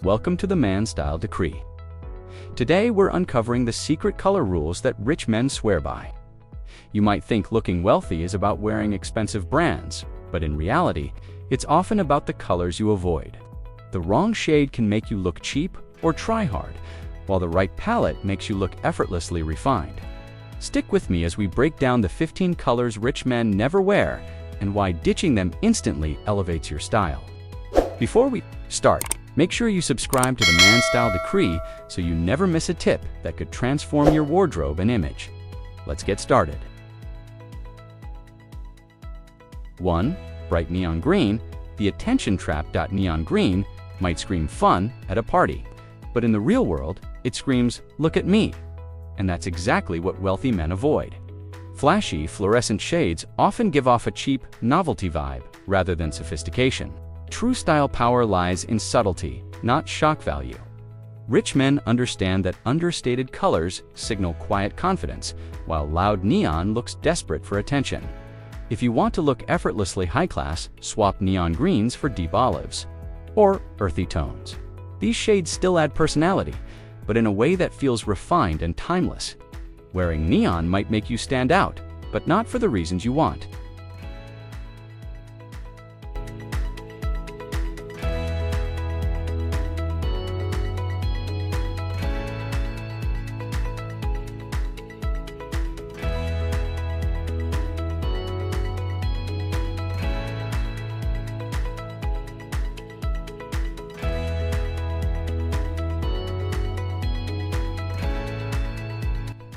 Welcome to the Man Style Decree. Today we're uncovering the secret color rules that rich men swear by. You might think looking wealthy is about wearing expensive brands, but in reality, it's often about the colors you avoid. The wrong shade can make you look cheap or try hard, while the right palette makes you look effortlessly refined. Stick with me as we break down the 15 colors rich men never wear and why ditching them instantly elevates your style. Before we start, make sure you subscribe to the Man Style Decree so you never miss a tip that could transform your wardrobe and image. Let's get started. 1. Bright neon green. The attention trap. Neon green might scream fun at a party, but in the real world, it screams, "Look at me." And that's exactly what wealthy men avoid. Flashy, fluorescent shades often give off a cheap, novelty vibe rather than sophistication. True style power lies in subtlety, not shock value. Rich men understand that understated colors signal quiet confidence, while loud neon looks desperate for attention. If you want to look effortlessly high-class, swap neon greens for deep olives or earthy tones. These shades still add personality, but in a way that feels refined and timeless. Wearing neon might make you stand out, but not for the reasons you want.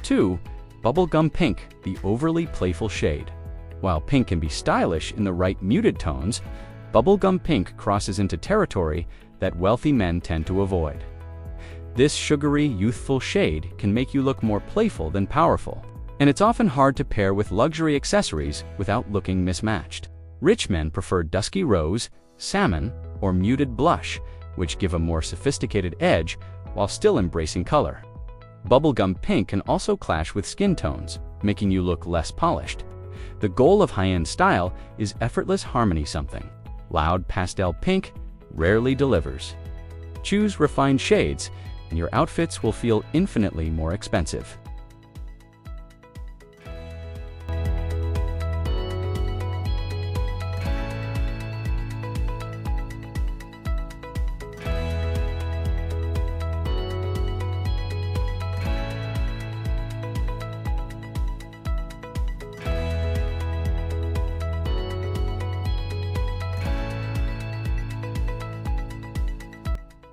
Two, bubblegum pink, the overly playful shade. While pink can be stylish in the right muted tones, bubblegum pink crosses into territory that wealthy men tend to avoid. This sugary, youthful shade can make you look more playful than powerful, and it's often hard to pair with luxury accessories without looking mismatched. Rich men prefer dusky rose, salmon, or muted blush, which give a more sophisticated edge while still embracing color. Bubblegum pink can also clash with skin tones, making you look less polished. The goal of high-end style is effortless harmony. Something loud pastel pink rarely delivers. Choose refined shades, and your outfits will feel infinitely more expensive.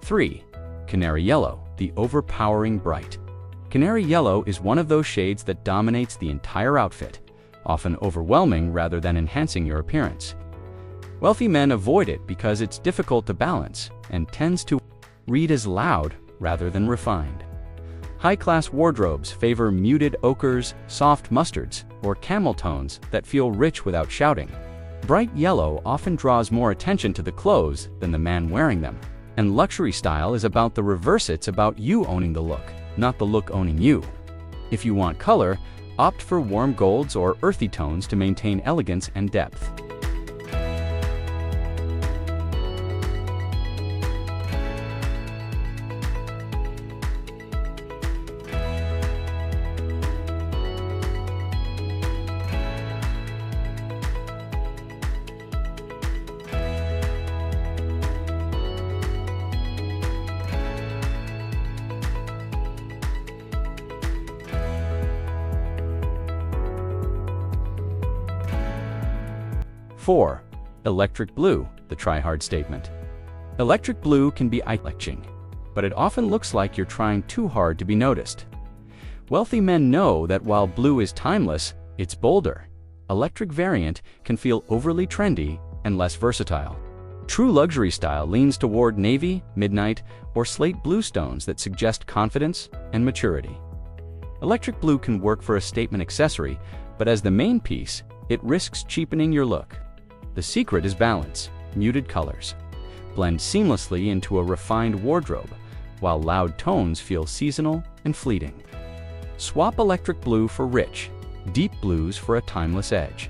Three, canary yellow, the overpowering bright. Canary yellow is one of those shades that dominates the entire outfit, often overwhelming rather than enhancing your appearance. Wealthy men avoid it because it's difficult to balance and tends to read as loud rather than refined. High-class wardrobes favor muted ochres, soft mustards, or camel tones that feel rich without shouting. Bright yellow often draws more attention to the clothes than the man wearing them. And luxury style is about the reverse. It's about you owning the look, not the look owning you. If you want color, opt for warm golds or earthy tones to maintain elegance and depth. Four, electric blue, the try-hard statement. Electric blue can be eye-catching, but it often looks like you're trying too hard to be noticed. Wealthy men know that while blue is timeless, it's bolder. Electric variant can feel overly trendy and less versatile. True luxury style leans toward navy, midnight, or slate blue stones that suggest confidence and maturity. Electric blue can work for a statement accessory, but as the main piece, it risks cheapening your look. The secret is balance. Muted colors blend seamlessly into a refined wardrobe, while loud tones feel seasonal and fleeting. Swap electric blue for rich, deep blues for a timeless edge.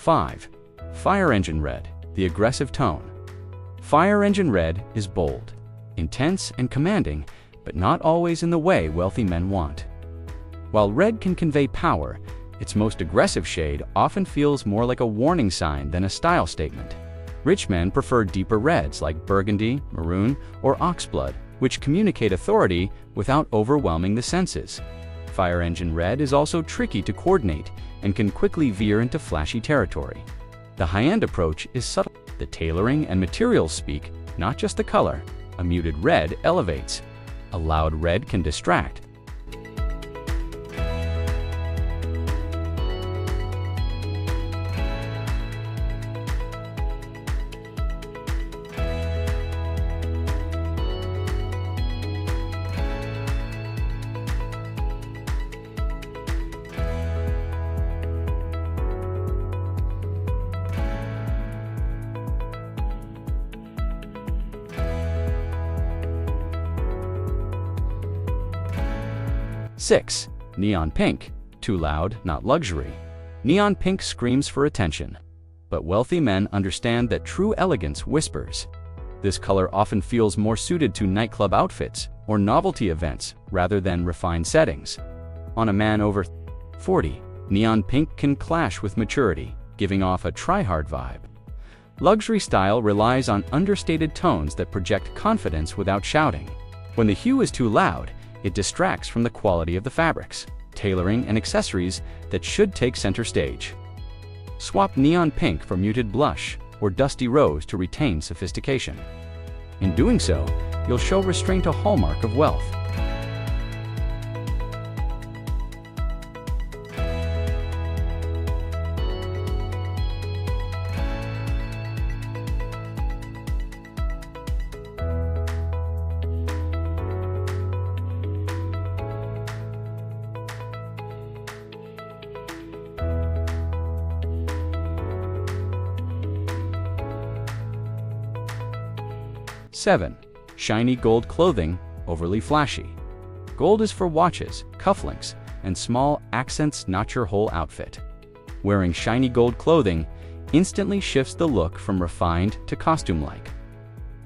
5. Fire engine red, the aggressive tone. Fire engine red is bold, intense, and commanding, but not always in the way wealthy men want. While red can convey power, its most aggressive shade often feels more like a warning sign than a style statement. Rich men prefer deeper reds like burgundy, maroon, or oxblood, which communicate authority without overwhelming the senses. Fire engine red is also tricky to coordinate and can quickly veer into flashy territory. The high-end approach is subtle. The tailoring and materials speak, not just the color. A muted red elevates. A loud red can distract. Six. Neon pink. Too loud, not luxury. Neon pink screams for attention. But wealthy men understand that true elegance whispers. This color often feels more suited to nightclub outfits or novelty events rather than refined settings. On a man over 40, neon pink can clash with maturity, giving off a try-hard vibe. Luxury style relies on understated tones that project confidence without shouting. When the hue is too loud, it distracts from the quality of the fabrics, tailoring, and accessories that should take center stage. Swap neon pink for muted blush or dusty rose to retain sophistication. In doing so, you'll show restraint, a hallmark of wealth. 7. Shiny gold clothing, overly flashy. Gold is for watches, cufflinks, and small accents, not your whole outfit. Wearing shiny gold clothing instantly shifts the look from refined to costume-like.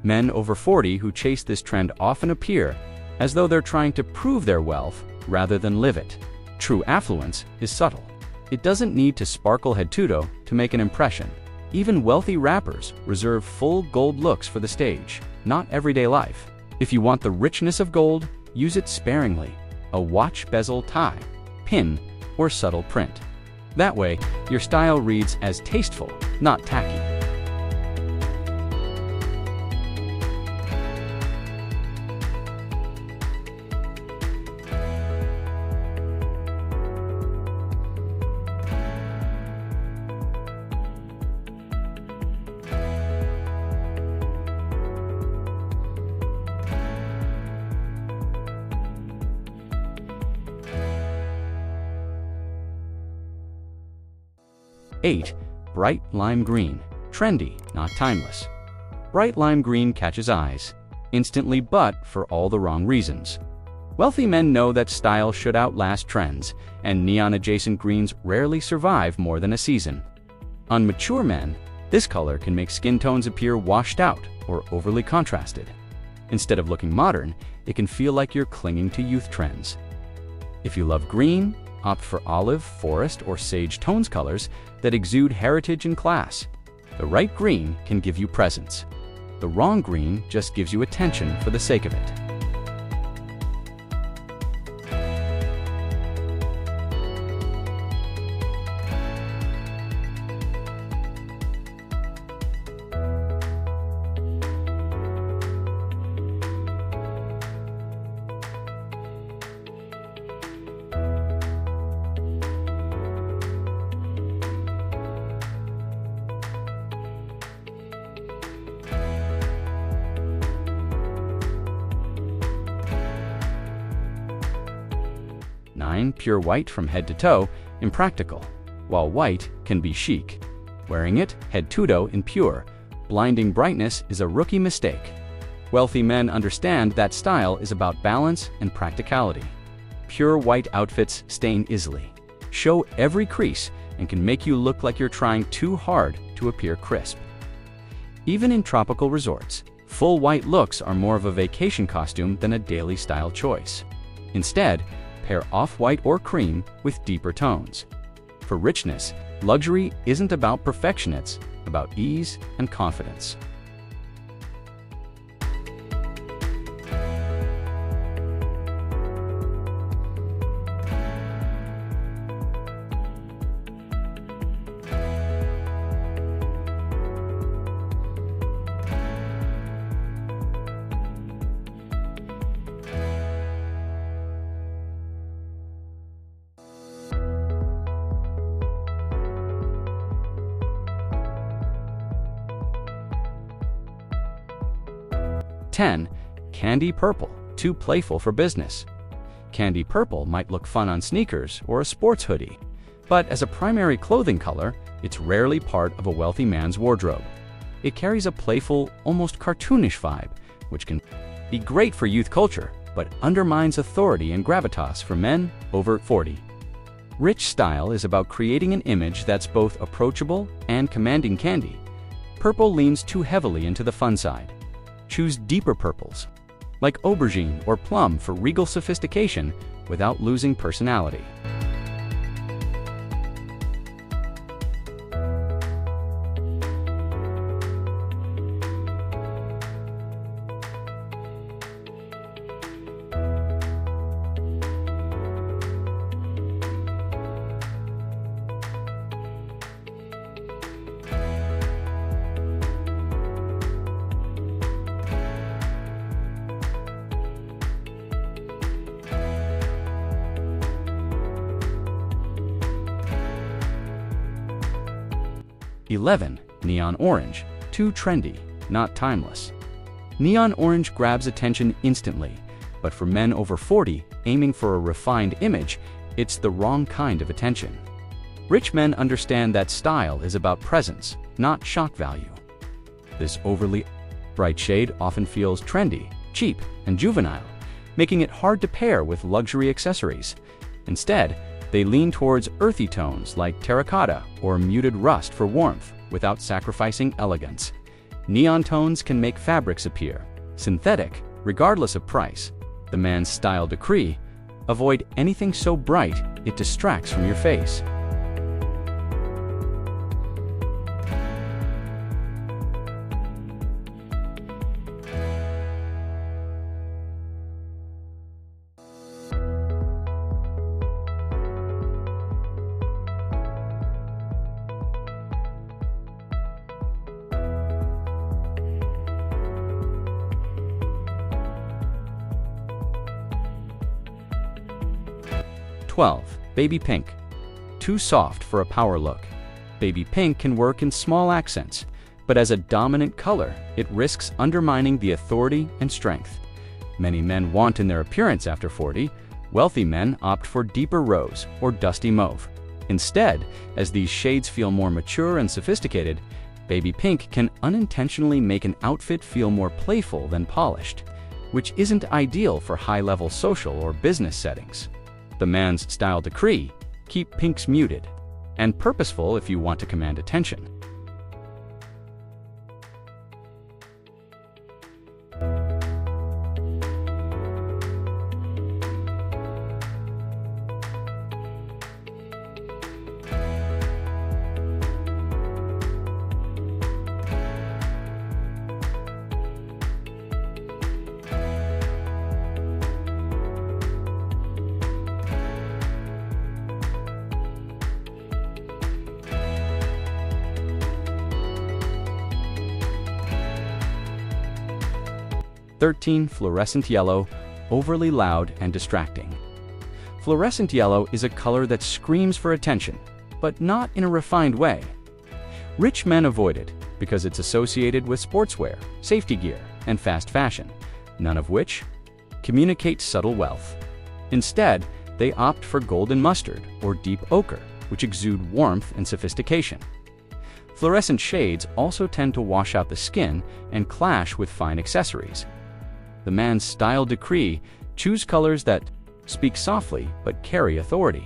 Men over 40 who chase this trend often appear as though they're trying to prove their wealth rather than live it. True affluence is subtle. It doesn't need to sparkle head to toe to make an impression. Even wealthy rappers reserve full gold looks for the stage, not everyday life. If you want the richness of gold, use it sparingly. A watch bezel tie, pin, or subtle print. That way, your style reads as tasteful, not tacky. Eight. Bright lime green. Trendy, not timeless. Bright lime green catches eyes instantly, but for all the wrong reasons. Wealthy men know that style should outlast trends, and neon-adjacent greens rarely survive more than a season. On mature men, this color can make skin tones appear washed out or overly contrasted. Instead of looking modern, it can feel like you're clinging to youth trends. If you love green, opt for olive, forest, or sage tones colors that exude heritage and class. The right green can give you presence. The wrong green just gives you attention for the sake of it. Pure white from head to toe, impractical, while white can be chic. Wearing it head to toe in pure, blinding brightness is a rookie mistake. Wealthy men understand that style is about balance and practicality. Pure white outfits stain easily, show every crease, and can make you look like you're trying too hard to appear crisp. Even in tropical resorts, full white looks are more of a vacation costume than a daily style choice. Instead, pair off-white or cream with deeper tones. For richness, luxury isn't about perfection, it's about ease and confidence. Candy purple, too playful for business. Candy purple might look fun on sneakers or a sports hoodie, but as a primary clothing color, it's rarely part of a wealthy man's wardrobe. It carries a playful, almost cartoonish vibe, which can be great for youth culture, but undermines authority and gravitas for men over 40. Rich style is about creating an image that's both approachable and commanding. Candy purple leans too heavily into the fun side. Choose deeper purples, like aubergine or plum, for regal sophistication without losing personality. Neon orange, too trendy, not timeless. Neon orange grabs attention instantly, but for men over 40 aiming for a refined image, it's the wrong kind of attention. Rich men understand that style is about presence, not shock value. This overly bright shade often feels trendy, cheap, and juvenile, making it hard to pair with luxury accessories. Instead, they lean towards earthy tones like terracotta or muted rust for warmth, without sacrificing elegance. Neon tones can make fabrics appear synthetic, regardless of price. The man's style decree: avoid anything so bright it distracts from your face. Baby pink, too soft for a power look. Baby pink can work in small accents, but as a dominant color, it risks undermining the authority and strength many men want in their appearance after 40. Wealthy men opt for deeper rose or dusty mauve. Instead, as these shades feel more mature and sophisticated, baby pink can unintentionally make an outfit feel more playful than polished, which isn't ideal for high-level social or business settings. The man's style decree: keep pinks muted and purposeful if you want to command attention. Fluorescent yellow, overly loud and distracting. Fluorescent yellow is a color that screams for attention, but not in a refined way. Rich men avoid it because it's associated with sportswear, safety gear, and fast fashion, none of which communicate subtle wealth. Instead, they opt for golden mustard or deep ochre, which exude warmth and sophistication. Fluorescent shades also tend to wash out the skin and clash with fine accessories. The man's style decree: choose colors that speak softly but carry authority.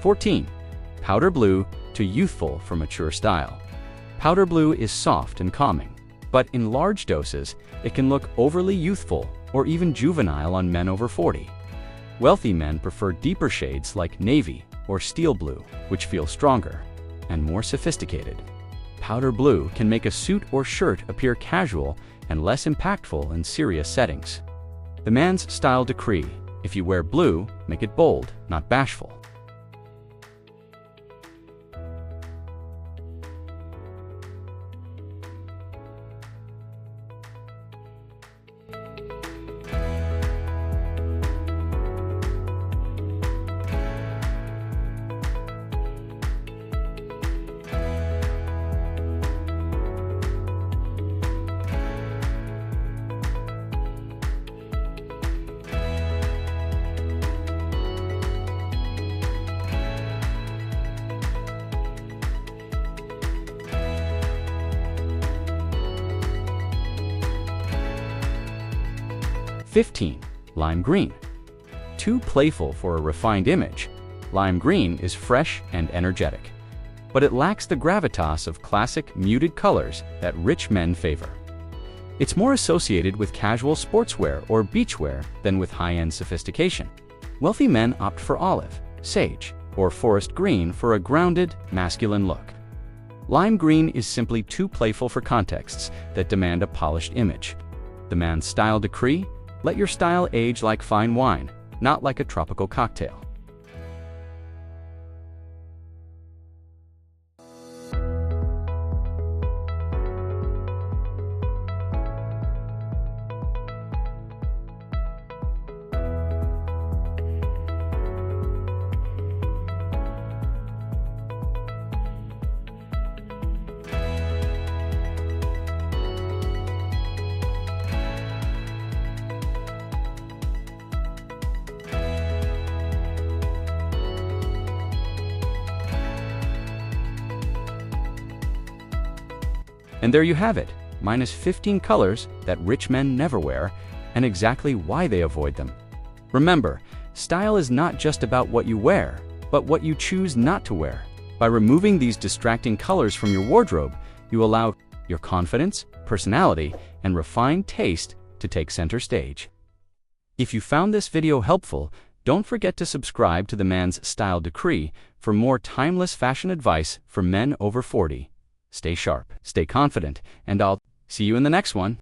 14. Powder blue, too youthful for mature style. Powder blue is soft and calming, but in large doses, it can look overly youthful or even juvenile on men over 40. Wealthy men prefer deeper shades like navy or steel blue, which feel stronger and more sophisticated. Powder blue can make a suit or shirt appear casual and less impactful in serious settings. The man's style decree: if you wear blue, make it bold, not bashful. "15. Lime green. Too playful for a refined image, lime green is fresh and energetic, but it lacks the gravitas of classic muted colors that rich men favor. It's more associated with casual sportswear or beachwear than with high-end sophistication. Wealthy men opt for olive, sage, or forest green for a grounded, masculine look. Lime green is simply too playful for contexts that demand a polished image. The man's style decree: let your style age like fine wine, not like a tropical cocktail." And there you have it, minus 15 colors that rich men never wear, and exactly why they avoid them. Remember, style is not just about what you wear, but what you choose not to wear. By removing these distracting colors from your wardrobe, you allow your confidence, personality, and refined taste to take center stage. If you found this video helpful, don't forget to subscribe to the Man's Style Decree for more timeless fashion advice for men over 40. Stay sharp, stay confident, and I'll see you in the next one.